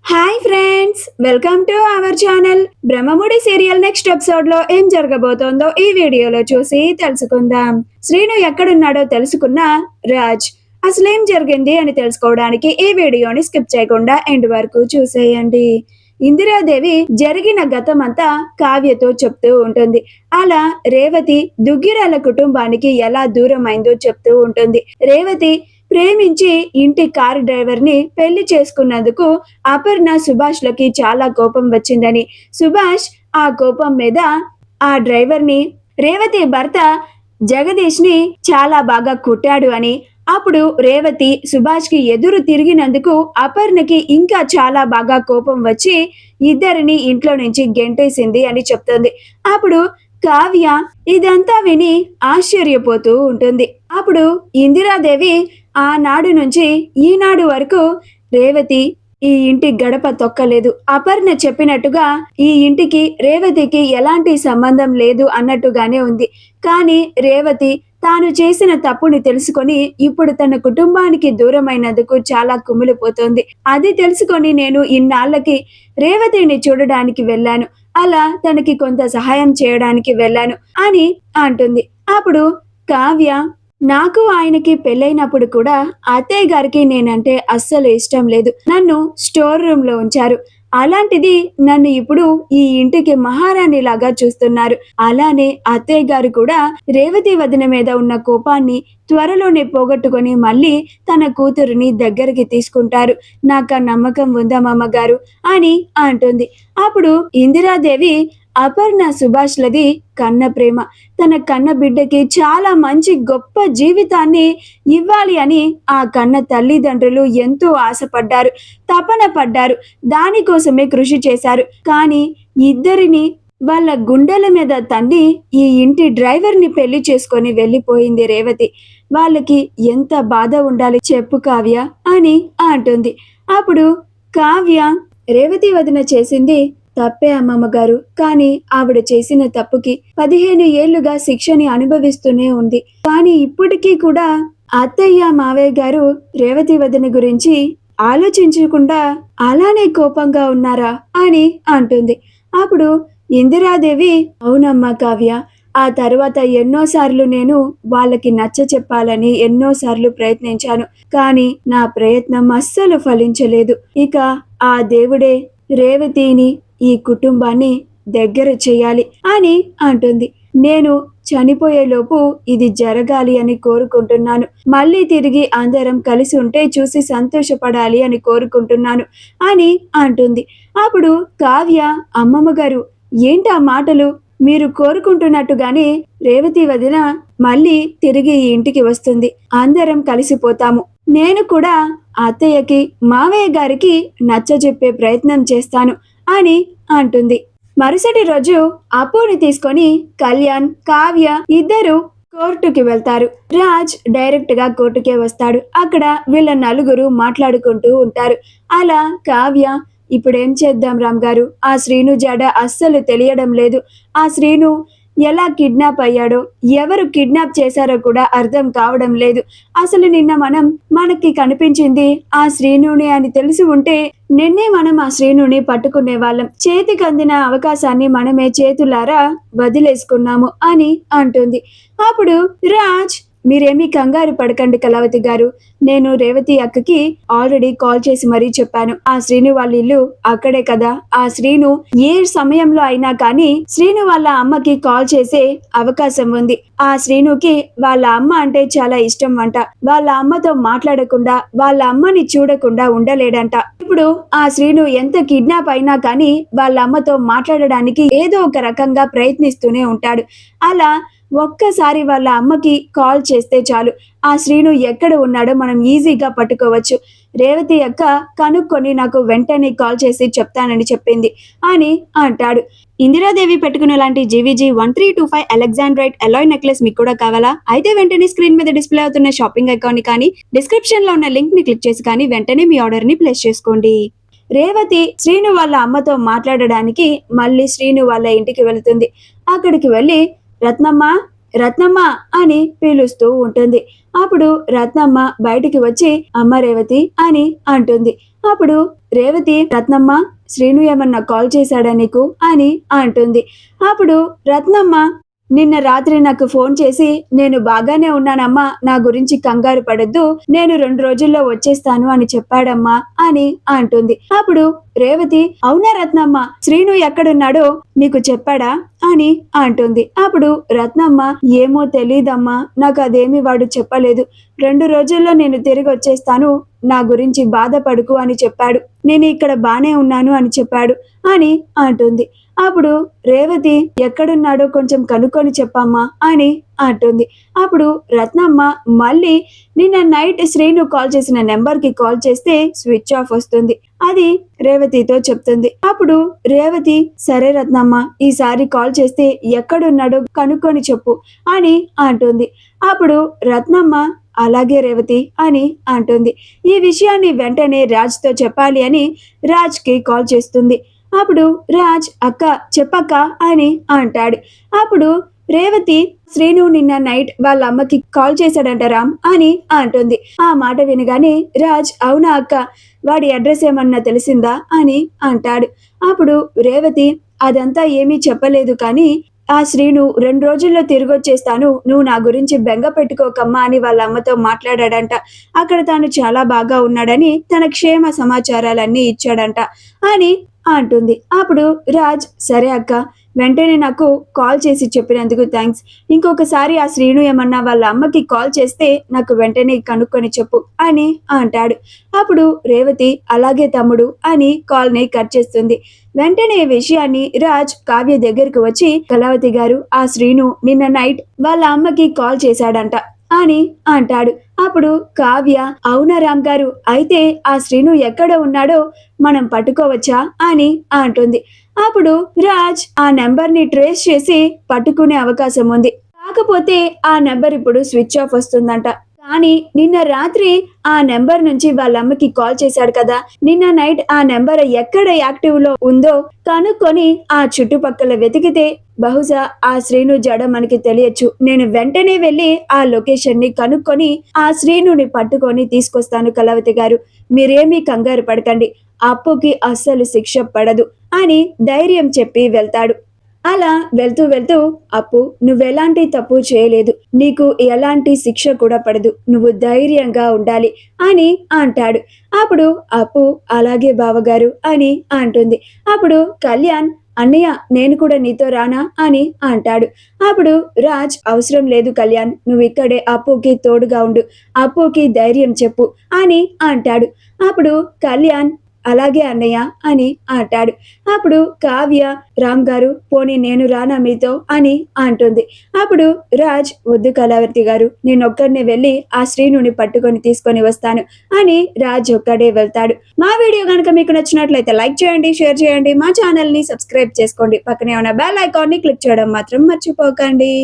Hi friends, welcome to our channel. Brahmamudi serial next episode లో ఏం జరగబోతోందో ఈ వీడియోలో చూసి తెలుసుకుందాం. శ్రీను ఎక్కడున్నాడో తెలుసుకున్న రాజ్ అసలేం జరిగింది అని తెలుసుకోవడానికి ఈ వీడియోని స్కిప్ చేయకుండా ఎండ్ వరకు చూసేయండి. ఇందిరాదేవి జరిగిన గతమంతా కావ్యతో చెప్తూ ఉంటుంది. అలా రేవతి దుగ్గిరాల కుటుంబానికి ఎలా దూరం అయిందో చెప్తూ ఉంటుంది. రేవతి ప్రేమించి ఇంటి కారు డ్రైవర్ ని పెళ్లి చేసుకున్నందుకు అపర్ణ సుభాష్ లకి చాలా కోపం వచ్చిందని, సుభాష్ ఆ కోపం మీద ఆ డ్రైవర్ ని రేవతి భర్త జగదీష్ ని చాలా బాగా కొట్టాడు అని, అప్పుడు రేవతి సుభాష్ కి ఎదురు తిరిగినందుకు అపర్ణకి ఇంకా చాలా బాగా కోపం వచ్చి ఇద్దరిని ఇంట్లో నుంచి గెంటేసింది అని చెప్తుంది. అప్పుడు కావ్య ఇదంతా విని ఆశ్చర్యపోతూ ఉంటుంది. అప్పుడు ఇందిరాదేవి ఆనాడు నుంచి ఈనాడు వరకు రేవతి ఈ ఇంటి గడప తొక్కలేదు, అపర్ణ చెప్పినట్టుగా ఈ ఇంటికి రేవతికి ఎలాంటి సంబంధం లేదు అన్నట్టుగానే ఉంది. కానీ రేవతి తాను చేసిన తప్పుని తెలుసుకొని ఇప్పుడు తన కుటుంబానికి దూరమైనందుకు చాలా కుమిలిపోతోంది. అది తెలుసుకొని నేను ఇన్నాళ్ళకి రేవతిని చూడడానికి వెళ్ళాను, అలా తనకి కొంత సహాయం చేయడానికి వెళ్ళాను అని అంటుంది. అప్పుడు కావ్య నాకు ఆయనకి పెళ్ళైనప్పుడు కూడా అత్తయ్య గారికి నేనంటే అస్సలు ఇష్టం లేదు, నన్ను స్టోర్ రూమ్ లో ఉంచారు. అలాంటిది నన్ను ఇప్పుడు ఈ ఇంటికి మహారాణి లాగా చూస్తున్నారు. అలానే అత్తయ్య గారు కూడా రేవతి వదిన మీద ఉన్న కోపాన్ని త్వరలోనే పోగొట్టుకొని మళ్ళీ తన కూతురిని దగ్గరికి తీసుకుంటారు. నాకు నమ్మకం ఉందా మామగారు అని అంటుంది. అప్పుడు ఇందిరాదేవి అపర్ణ సుభాష్లది కన్న ప్రేమ, తన కన్న బిడ్డకి చాలా మంచి గొప్ప జీవితాన్ని ఇవ్వాలి అని ఆ కన్న తల్లిదండ్రులు ఎంతో ఆశపడ్డారు, తపన పడ్డారు, దానికోసమే కృషి చేశారు. కానీ ఇద్దరిని వాళ్ళ గుండెల మీద తన్ని ఈ ఇంటి డ్రైవర్ని పెళ్లి చేసుకొని వెళ్ళిపోయింది రేవతి. వాళ్ళకి ఎంత బాధ ఉండాలి చెప్పు కావ్య అని అంటుంది. అప్పుడు కావ్య రేవతి వదిన చేసింది తప్పే అమ్మమ్మ గారు, కానీ ఆవిడ చేసిన తప్పుకి 15 ఏళ్లుగా శిక్షని అనుభవిస్తూనే ఉంది. కానీ ఇప్పటికీ కూడా అత్తయ్య మావయ్య గారు రేవతి వదిన గురించి ఆలోచించకుండా అలానే కోపంగా ఉన్నారా అని అంటుంది. అప్పుడు ఇందిరాదేవి అవునమ్మా కావ్య, ఆ తర్వాత ఎన్నోసార్లు నేను వాళ్ళకి నచ్చ చెప్పాలని ఎన్నోసార్లు ప్రయత్నించాను, కానీ నా ప్రయత్నం అస్సలు ఫలించలేదు. ఇక ఆ దేవుడే రేవతిని ఈ కుటుంబాన్ని దగ్గర చేయాలి అని అంటుంది. నేను చనిపోయేలోపు ఇది జరగాలి అని కోరుకుంటున్నాను, మళ్ళీ తిరిగి అందరం కలిసి ఉంటే చూసి సంతోషపడాలి అని కోరుకుంటున్నాను అని అంటుంది. అప్పుడు కావ్య అమ్మమ్మ గారు ఏంటి ఆ మాటలు, మీరు కోరుకుంటున్నట్టుగానే రేవతి వదిన మళ్ళీ తిరిగి ఈ ఇంటికి వస్తుంది, అందరం కలిసిపోతాము. నేను కూడా అత్తయ్యకి మావయ్య గారికి నచ్చజెప్పే ప్రయత్నం చేస్తాను అని అంటుంది. మరుసటి రోజు అప్పుని తీసుకొని కళ్యాణ్ కావ్య ఇద్దరు కోర్టుకి వెళ్తారు. రాజ్ డైరెక్ట్ గా కోర్టుకే వస్తాడు. అక్కడ వీళ్ళ నలుగురు మాట్లాడుకుంటూ ఉంటారు. అలా కావ్య ఇప్పుడేం చేద్దాం రామ్ గారు, ఆ శ్రీను జాడ అస్సలు తెలియడం లేదు, ఆ శ్రీను ఎలా కిడ్నాప్ అయ్యాడో ఎవరు కిడ్నాప్ చేశారో కూడా అర్థం కావడం లేదు. అసలు నిన్న మనకి కనిపించింది ఆ శ్రీనుని అని తెలిసి ఉంటే నిన్నే మనం ఆ శ్రీనుని పట్టుకునే వాళ్ళం, చేతికి అందిన అవకాశాన్ని మనమే చేతులారా వదిలేసుకున్నాము అని అంటుంది. అప్పుడు రాజ్ మీరేమీ కంగారు పడకండి కళావతి గారు, నేను రేవతి అక్కకి ఆల్రెడీ కాల్ చేసి మరీ చెప్పాను, ఆ శ్రీను వాళ్ళ ఇల్లు అక్కడే కదా, ఆ శ్రీను ఏ సమయంలో అయినా కానీ శ్రీను వాళ్ళ అమ్మకి కాల్ చేసే అవకాశం ఉంది. ఆ శ్రీనుకి వాళ్ళ అమ్మ అంటే చాలా ఇష్టం అంట, వాళ్ళ అమ్మతో మాట్లాడకుండా వాళ్ళ అమ్మని చూడకుండా ఉండలేడంట. ఇప్పుడు ఆ శ్రీను ఎంత కిడ్నాప్ అయినా కానీ వాళ్ళ అమ్మతో మాట్లాడడానికి ఏదో ఒక రకంగా ప్రయత్నిస్తూనే ఉంటాడు. అలా ఒక్కసారి వాళ్ళ అమ్మకి కాల్ చేస్తే చాలు, ఆ శ్రీను ఎక్కడ ఉన్నాడో మనం ఈజీగా పట్టుకోవచ్చు. రేవతి అక్క కనుక్కొని నాకు వెంటనే కాల్ చేసి చెప్తానని చెప్పింది అని అంటాడు. ఇందిరాదేవి పెట్టుకున్న లాంటి జీవీజీ 1325 అలెగ్జాండ్రైట్ అలాయ్ నెక్లెస్ మీకు కూడా కావాలా? అయితే వెంటనే స్క్రీన్ మీద డిస్ప్లే అవుతున్న షాపింగ్ ఐకాన్ ని కానీ డిస్క్రిప్షన్ లో ఉన్న లింక్ ని క్లిక్ చేసి కానీ వెంటనే మీ ఆర్డర్ ని ప్లేస్ చేసుకోండి. రేవతి శ్రీను వాళ్ళ అమ్మతో మాట్లాడడానికి మళ్ళీ శ్రీను వాళ్ళ ఇంటికి వెళుతుంది. అక్కడికి వెళ్ళి రత్నమ్మ రత్నమ్మ అని పిలుస్తూ ఉంటుంది. అప్పుడు రత్నమ్మ బయటికి వచ్చి అమ్మ రేవతి అని అంటుంది. అప్పుడు రేవతి రత్నమ్మ శ్రీను ఏమన్నా కాల్ చేశాడా నీకు అని అంటుంది. అప్పుడు రత్నమ్మ నిన్న రాత్రి నాకు ఫోన్ చేసి నేను బాగానే ఉన్నానమ్మా, నా గురించి కంగారు పడొద్దు, నేను 2 రోజుల్లో వచ్చేస్తాను అని చెప్పాడమ్మా అని అంటుంది. అప్పుడు రేవతి అవునా రత్నమ్మ, శ్రీను ఎక్కడున్నాడో నీకు చెప్పాడా అని అంటుంది. అప్పుడు రత్నమ్మ ఏమో తెలీదమ్మా, నాకు అదేమి వాడు చెప్పలేదు, 2 రోజుల్లో నేను తిరిగి వచ్చేస్తాను, నా గురించి బాధపడుకు అని చెప్పాడు, నేను ఇక్కడ బానే ఉన్నాను అని చెప్పాడు అని అంటుంది. అప్పుడు రేవతి ఎక్కడున్నాడో కొంచెం కనుక్కొని చెప్పమ్మా అని అంటుంది. అప్పుడు రత్నమ్మ మళ్ళీ నిన్న నైట్ శ్రీను కాల్ చేసిన నెంబర్కి కాల్ చేస్తే స్విచ్ ఆఫ్ వస్తుంది. అది రేవతితో చెప్తుంది. అప్పుడు రేవతి సరే రత్నమ్మ, ఈసారి కాల్ చేస్తే ఎక్కడున్నాడో కనుక్కొని చెప్పు అని అంటుంది. అప్పుడు రత్నమ్మ అలాగే రేవతి అని అంటుంది. ఈ విషయాన్ని వెంటనే రాజ్తో చెప్పాలి అని రాజ్కి కాల్ చేస్తుంది. అప్పుడు రాజ్ అక్క చెప్పక్క అని అంటాడు. అప్పుడు రేవతి శ్రీను నిన్న నైట్ వాళ్ళ అమ్మకి కాల్ చేశాడంట రామ్ అని అంటుంది. ఆ మాట వినగానే రాజ్ అవునా అక్క, వాడి అడ్రస్ ఏమన్నా తెలిసిందా అని అంటాడు. అప్పుడు రేవతి అదంతా ఏమీ చెప్పలేదు, కానీ ఆ శ్రీను 2 రోజుల్లో తిరిగొచ్చేస్తాను, నువ్వు నా గురించి బెంగ పెట్టుకోకమ్మా అని వాళ్ళ అమ్మతో మాట్లాడాడంట, అక్కడ తాను చాలా బాగా ఉన్నాడని తన క్షేమ సమాచారాలన్నీ ఇచ్చాడంట అని అంటుంది. అప్పుడు రాజ్ సరే అక్క, వెంటనే నాకు కాల్ చేసి చెప్పినందుకు థ్యాంక్స్, ఇంకొకసారి ఆ శ్రీను ఏమన్నా వాళ్ళ అమ్మకి కాల్ చేస్తే నాకు వెంటనే కనుక్కొని చెప్పు అని అంటాడు. అప్పుడు రేవతి అలాగే తమ్ముడు అని కాల్ని కట్ చేస్తుంది. వెంటనే ఈ విషయాన్ని రాజ్ కావ్య దగ్గరకు వచ్చి కళావతి గారు, ఆ శ్రీను నిన్న నైట్ వాళ్ళ అమ్మకి కాల్ చేశాడంట అని అంటాడు. అప్పుడు కావ్య అవునా రామ్ గారు, అయితే ఆ శ్రీను ఎక్కడ ఉన్నాడో మనం పట్టుకోవచ్చా అని అంటుంది. అప్పుడు రాజ్ ఆ నెంబర్ని ట్రేస్ చేసి పట్టుకునే అవకాశం ఉంది, కాకపోతే ఆ నెంబర్ ఇప్పుడు స్విచ్ ఆఫ్ వస్తుందంట. కానీ నిన్న రాత్రి ఆ నెంబర్ నుంచి వాళ్ళ అమ్మకి కాల్ చేశాడు కదా, నిన్న నైట్ ఆ నెంబర్ ఎక్కడ యాక్టివ్ లో ఉందో కనుక్కొని ఆ చుట్టుపక్కల వెతికితే బహుశా ఆ శ్రీను జడ మనకి తెలియచ్చు. నేను వెంటనే వెళ్ళి ఆ లొకేషన్ ని కనుక్కొని ఆ శ్రీనుని పట్టుకొని తీసుకొస్తాను కళావతి గారు, మీరేమీ కంగారు పడకండి, అప్పుకి అస్సలు శిక్ష పడదు అని ధైర్యం చెప్పి వెళ్తాడు. అలా వెళ్తూ వెళ్తూ అప్పు, నువ్వెలాంటి తప్పు చేయలేదు, నీకు ఎలాంటి శిక్ష కూడా పడదు, నువ్వు ధైర్యంగా ఉండాలి అని అంటాడు. అప్పుడు అప్పు అలాగే బావగారు అని అంటుంది. అప్పుడు కళ్యాణ్ అన్నయ్య నేను కూడా నీతో రానా అని అంటాడు. అప్పుడు రాజ్ అవసరం లేదు కళ్యాణ్, నువ్వు ఇక్కడే అప్పుకి తోడుగా ఉండు, అప్పుకి ధైర్యం చెప్పు అని అంటాడు. అప్పుడు కళ్యాణ్ అలాగే అన్నయ్య అని అంటాడు. అప్పుడు కావ్య రామ్ గారు పోనీ నేను రానా మీతో అని అంటుంది. అప్పుడు రాజ్ వద్దు కళావతి గారు, నేను ఒక్కడినే వెళ్ళి ఆ శ్రీనుని పట్టుకొని తీసుకొని వస్తాను అని రాజ్ ఒక్కడే వెళ్తాడు. మా వీడియో కనుక మీకు నచ్చినట్లయితే లైక్ చేయండి, షేర్ చేయండి, మా ఛానల్ ని సబ్స్క్రైబ్ చేసుకోండి, పక్కనే ఉన్న బెల్ ఐకాన్ ని క్లిక్ చేయడం మాత్రం మర్చిపోకండి.